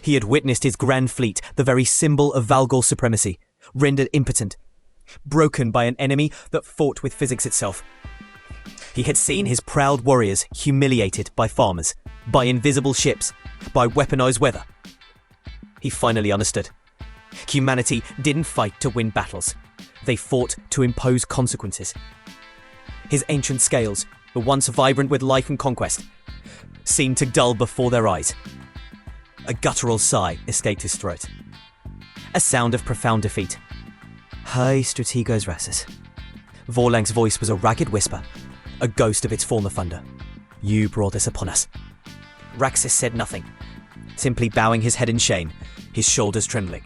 He had witnessed his grand fleet, the very symbol of Valgor supremacy, rendered impotent, broken by an enemy that fought with physics itself. He had seen his proud warriors humiliated by farmers, by invisible ships, by weaponized weather. He finally understood. Humanity didn't fight to win battles. They fought to impose consequences. His ancient scales, the once vibrant with life and conquest, seemed to dull before their eyes. A guttural sigh escaped his throat. A sound of profound defeat. High Strategos Raxus. Vorlag's voice was a ragged whisper, a ghost of its former thunder. You brought this upon us. Raxus said nothing, simply bowing his head in shame, his shoulders trembling.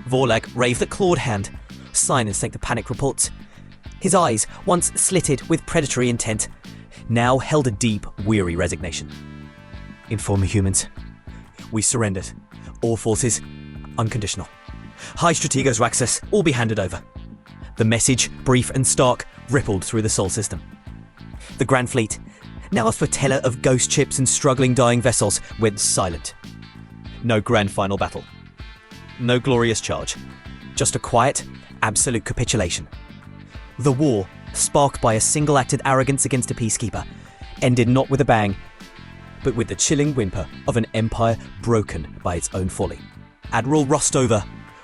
Vorlag raised a clawed hand, silencing the panic reports. His eyes, once slitted with predatory intent, now held a deep, weary resignation. Inform the humans. We surrendered. All forces, unconditional. High Strategos Raxus, all be handed over. The message, brief and stark, rippled through the Sol system. The Grand Fleet, now a flotilla of ghost ships and struggling dying vessels, went silent. No grand final battle. No glorious charge. Just a quiet, absolute capitulation. The war, sparked by a single-acted arrogance against a peacekeeper, ended not with a bang, but with the chilling whimper of an empire broken by its own folly. Admiral Rostover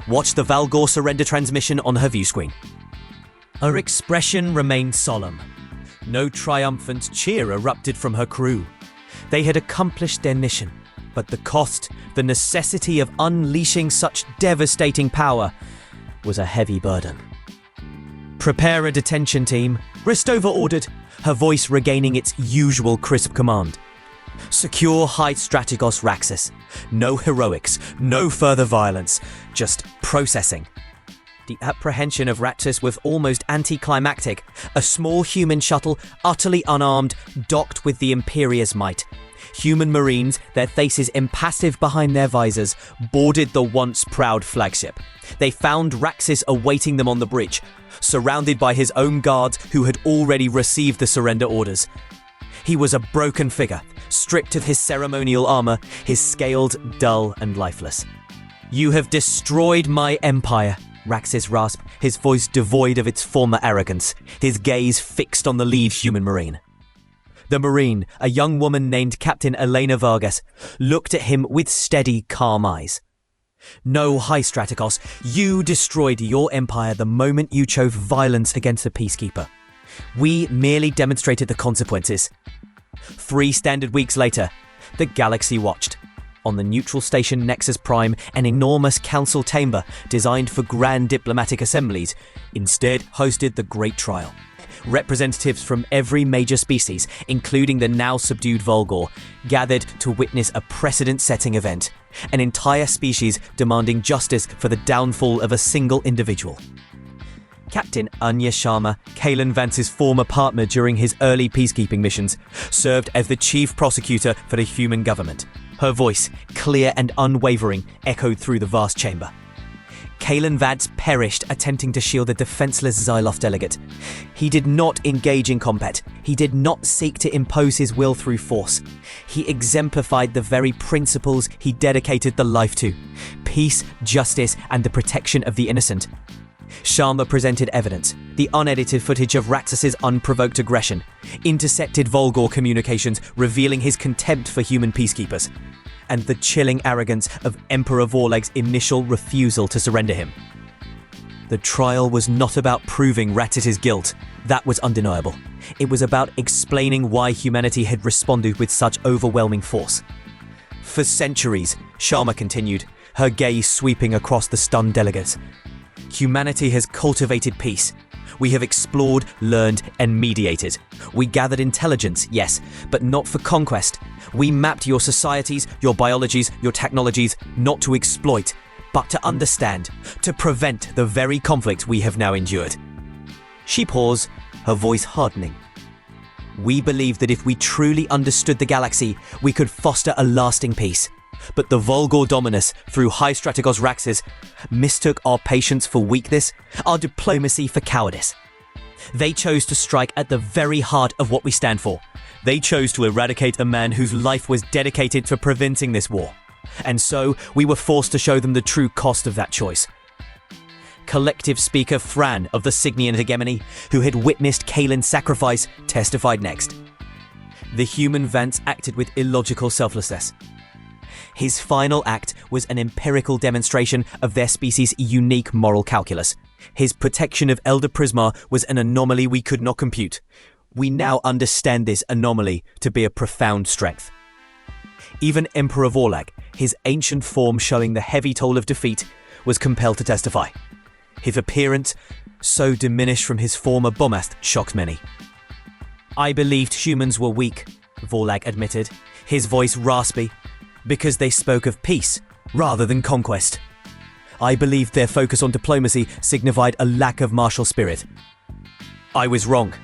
watched the Valgor surrender transmission on her view screen. Her expression remained solemn. No triumphant cheer erupted from her crew. They had accomplished their mission, but the cost, the necessity of unleashing such devastating power, was a heavy burden. Prepare a detention team, Rostova ordered, her voice regaining its usual crisp command. Secure High Strategos Raxus. No heroics, no further violence, just processing. The apprehension of Raxus was almost anticlimactic. A small human shuttle, utterly unarmed, docked with the Imperious Might. Human Marines, their faces impassive behind their visors, boarded the once proud flagship. They found Raxus awaiting them on the bridge, surrounded by his own guards who had already received the surrender orders. He was a broken figure, stripped of his ceremonial armor, his scaled, dull and lifeless. "You have destroyed my empire," Raxus rasped, his voice devoid of its former arrogance, his gaze fixed on the lead human Marine. The Marine, a young woman named Captain Elena Vargas, looked at him with steady, calm eyes. "No, High Strategos, you destroyed your empire the moment you chose violence against the Peacekeeper. We merely demonstrated the consequences." 3 standard weeks later, the galaxy watched. On the neutral station Nexus Prime, an enormous council chamber designed for grand diplomatic assemblies instead hosted the Great Trial. Representatives from every major species, including the now subdued Volgor, gathered to witness a precedent-setting event, an entire species demanding justice for the downfall of a single individual. Captain Anya Sharma, Kalen Vance's former partner during his early peacekeeping missions, served as the chief prosecutor for the human government. Her voice, clear and unwavering, echoed through the vast chamber. Kalen Vance perished attempting to shield a defenseless Xyloth delegate. He did not engage in combat. He did not seek to impose his will through force. He exemplified the very principles he dedicated the life to: peace, justice, and the protection of the innocent. Sharma presented evidence, the unedited footage of Raxus's unprovoked aggression, intercepted Volgor communications revealing his contempt for human peacekeepers, and the chilling arrogance of Emperor Vorlag's initial refusal to surrender him. The trial was not about proving Raxus's guilt. That was undeniable. It was about explaining why humanity had responded with such overwhelming force. For centuries, Sharma continued, her gaze sweeping across the stunned delegates, humanity has cultivated peace. We have explored, learned, and mediated. We gathered intelligence, yes, but not for conquest. We mapped your societies, your biologies, your technologies, not to exploit, but to understand, to prevent the very conflict we have now endured. She paused, her voice hardening. We believed that if we truly understood the galaxy, we could foster a lasting peace. But the Volgor Dominus, through High Strategos Raxus, mistook our patience for weakness, our diplomacy for cowardice. They chose to strike at the very heart of what we stand for. They chose to eradicate a man whose life was dedicated to preventing this war. And so, we were forced to show them the true cost of that choice. Collective Speaker Fran of the Signian Hegemony, who had witnessed Kalen's sacrifice, testified next. The human Vance acted with illogical selflessness. His final act was an empirical demonstration of their species' unique moral calculus. His protection of Elder Prisma was an anomaly we could not compute. We now understand this anomaly to be a profound strength. Even Emperor Vorlag, his ancient form showing the heavy toll of defeat, was compelled to testify. His appearance, so diminished from his former bombast, shocked many. I believed humans were weak, Vorlag admitted, his voice raspy, because they spoke of peace rather than conquest. I believed their focus on diplomacy signified a lack of martial spirit. I was wrong.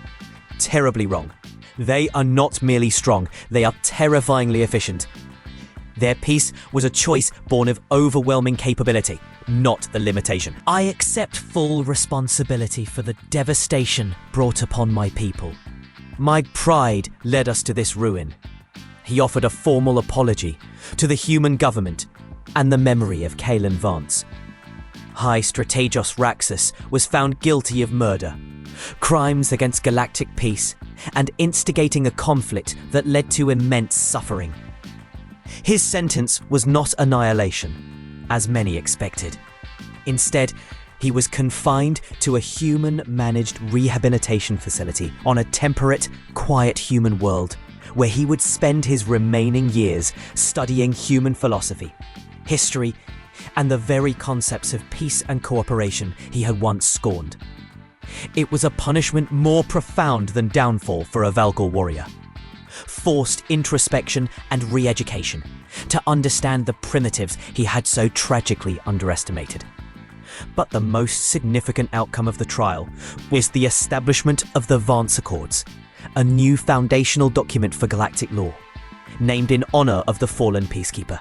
Terribly wrong. They are not merely strong, they are terrifyingly efficient. Their peace was a choice born of overwhelming capability, not the limitation. I accept full responsibility for the devastation brought upon my people. My pride led us to this ruin. He offered a formal apology to the human government and the memory of Kalen Vance. High Strategos Raxus was found guilty of murder, crimes against galactic peace, and instigating a conflict that led to immense suffering. His sentence was not annihilation, as many expected. Instead, he was confined to a human-managed rehabilitation facility on a temperate, quiet human world, where he would spend his remaining years studying human philosophy, history, and the very concepts of peace and cooperation he had once scorned. It was a punishment more profound than downfall for a Valgor warrior. Forced introspection and re-education to understand the primitives he had so tragically underestimated. But the most significant outcome of the trial was the establishment of the Vance Accords, a new foundational document for galactic law. named in honor of the fallen Peacekeeper.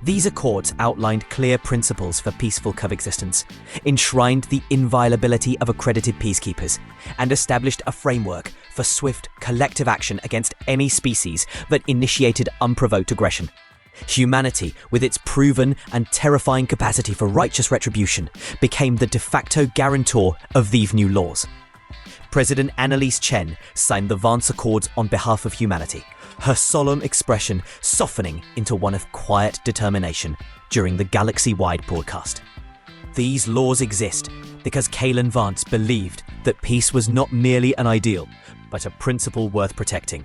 These accords outlined clear principles for peaceful coexistence, enshrined the inviolability of accredited peacekeepers, and established a framework for swift, collective action against any species that initiated unprovoked aggression. Humanity, with its proven and terrifying capacity for righteous retribution, became the de facto guarantor of these new laws. President Annalise Chen signed the Vance Accords on behalf of humanity, her solemn expression softening into one of quiet determination during the galaxy-wide broadcast. These laws exist because Kalen Vance believed that peace was not merely an ideal, but a principle worth protecting.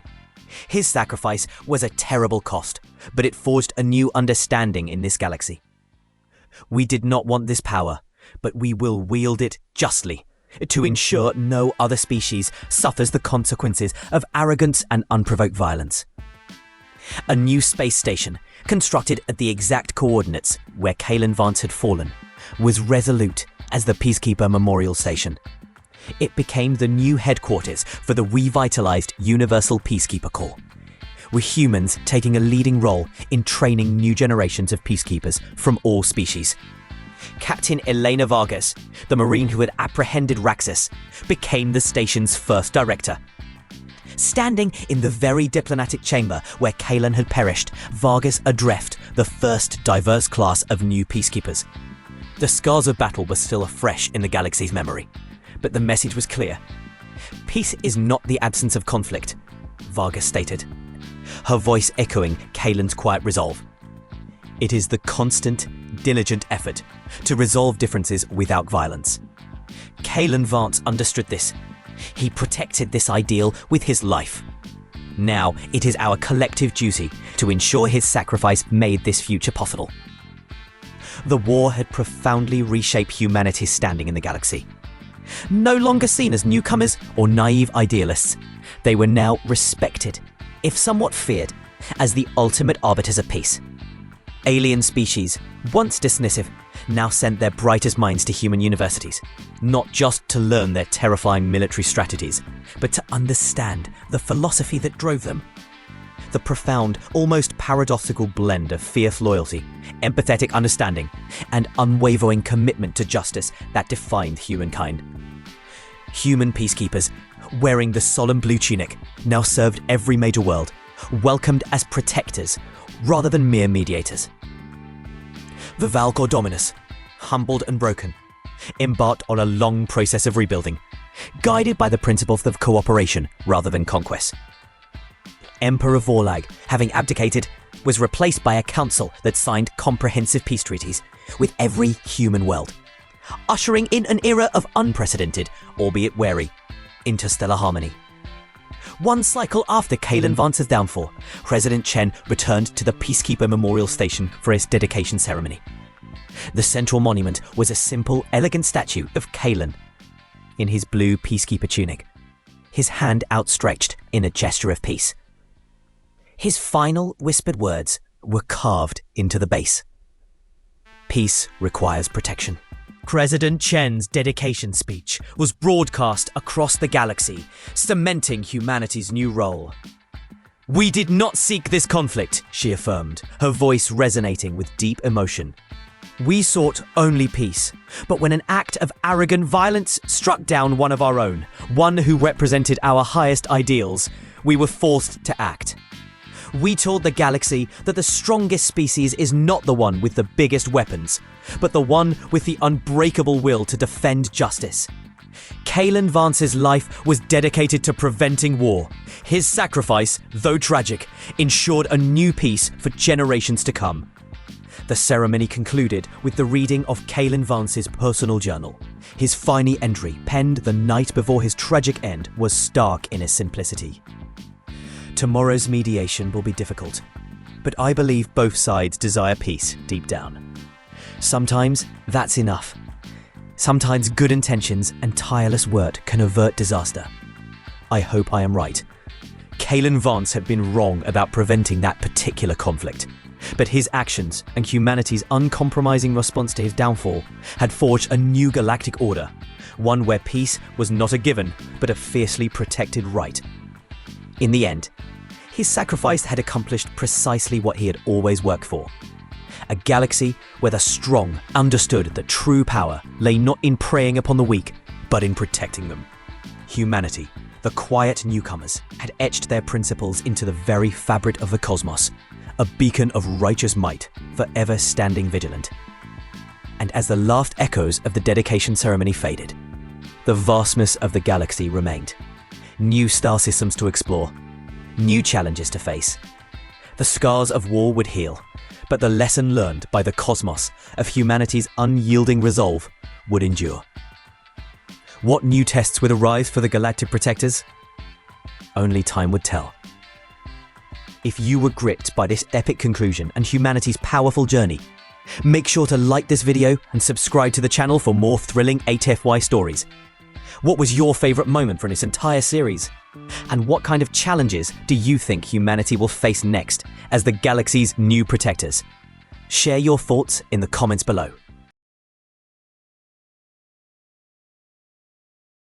His sacrifice was a terrible cost, but it forged a new understanding in this galaxy. We did not want this power, but we will wield it justly to ensure no other species suffers the consequences of arrogance and unprovoked violence. A new space station, constructed at the exact coordinates where Kalen Vance had fallen, was resolute as the Peacekeeper Memorial Station. It became the new headquarters for the revitalized Universal Peacekeeper Corps, with humans taking a leading role in training new generations of peacekeepers from all species. Captain Elena Vargas, the Marine who had apprehended Raxus, became the station's first director. Standing in the very diplomatic chamber where Kalen had perished, Vargas addressed the first diverse class of new peacekeepers. The scars of battle were still afresh in the galaxy's memory, but the message was clear. Peace is not the absence of conflict, Vargas stated, her voice echoing Kalen's quiet resolve. It is the constant, diligent effort to resolve differences without violence. Kalen Vance understood this. He protected this ideal with his life. Now it is our collective duty to ensure his sacrifice made this future possible. The war had profoundly reshaped humanity's standing in the galaxy. No longer seen as newcomers or naive idealists, they were now respected, if somewhat feared, as the ultimate arbiters of peace. Alien species, once dismissive, now sent their brightest minds to human universities, not just to learn their terrifying military strategies, but to understand the philosophy that drove them. The profound, almost paradoxical blend of fierce loyalty, empathetic understanding, and unwavering commitment to justice that defined humankind. Human peacekeepers, wearing the solemn blue tunic, now served every major world, welcomed as protectors rather than mere mediators. The Valgor Dominus, humbled and broken, embarked on a long process of rebuilding, guided by the principles of cooperation rather than conquest. Emperor Vorlag, having abdicated, was replaced by a council that signed comprehensive peace treaties with every human world, ushering in an era of unprecedented, albeit wary, interstellar harmony. One cycle after Kalen Vance's downfall, President Chen returned to the Peacekeeper Memorial Station for his dedication ceremony. The central monument was a simple, elegant statue of Kalen in his blue peacekeeper tunic, his hand outstretched in a gesture of peace. His final whispered words were carved into the base. Peace requires protection. President Chen's dedication speech was broadcast across the galaxy, cementing humanity's new role. "We did not seek this conflict," she affirmed, her voice resonating with deep emotion. "We sought only peace, but when an act of arrogant violence struck down one of our own, one who represented our highest ideals, we were forced to act. We told the galaxy that the strongest species is not the one with the biggest weapons, but the one with the unbreakable will to defend justice. Kalen Vance's life was dedicated to preventing war. His sacrifice, though tragic, ensured a new peace for generations to come." The ceremony concluded with the reading of Kalen Vance's personal journal. His final entry, penned the night before his tragic end, was stark in its simplicity. "Tomorrow's mediation will be difficult, but I believe both sides desire peace deep down. Sometimes that's enough. Sometimes good intentions and tireless work can avert disaster. I hope I am right. Kalen Vance had been wrong about preventing that particular conflict, but his actions and humanity's uncompromising response to his downfall had forged a new galactic order, one where peace was not a given, but a fiercely protected right. In the end, His sacrifice had accomplished precisely what he had always worked for. A galaxy where the strong understood that true power lay not in preying upon the weak, but in protecting them. Humanity, the quiet newcomers, had etched their principles into the very fabric of the cosmos, a beacon of righteous might, forever standing vigilant. And as the last echoes of the dedication ceremony faded, the vastness of the galaxy remained. New star systems to explore, new challenges to face. The scars of war would heal, but the lesson learned by the cosmos of humanity's unyielding resolve would endure. What new tests would arise for the Galactic Protectors? Only time would tell. If you were gripped by this epic conclusion and humanity's powerful journey, make sure to like this video and subscribe to the channel for more thrilling HFY stories. What was your favourite moment from this entire series? And what kind of challenges do you think humanity will face next as the galaxy's new protectors? Share your thoughts in the comments below.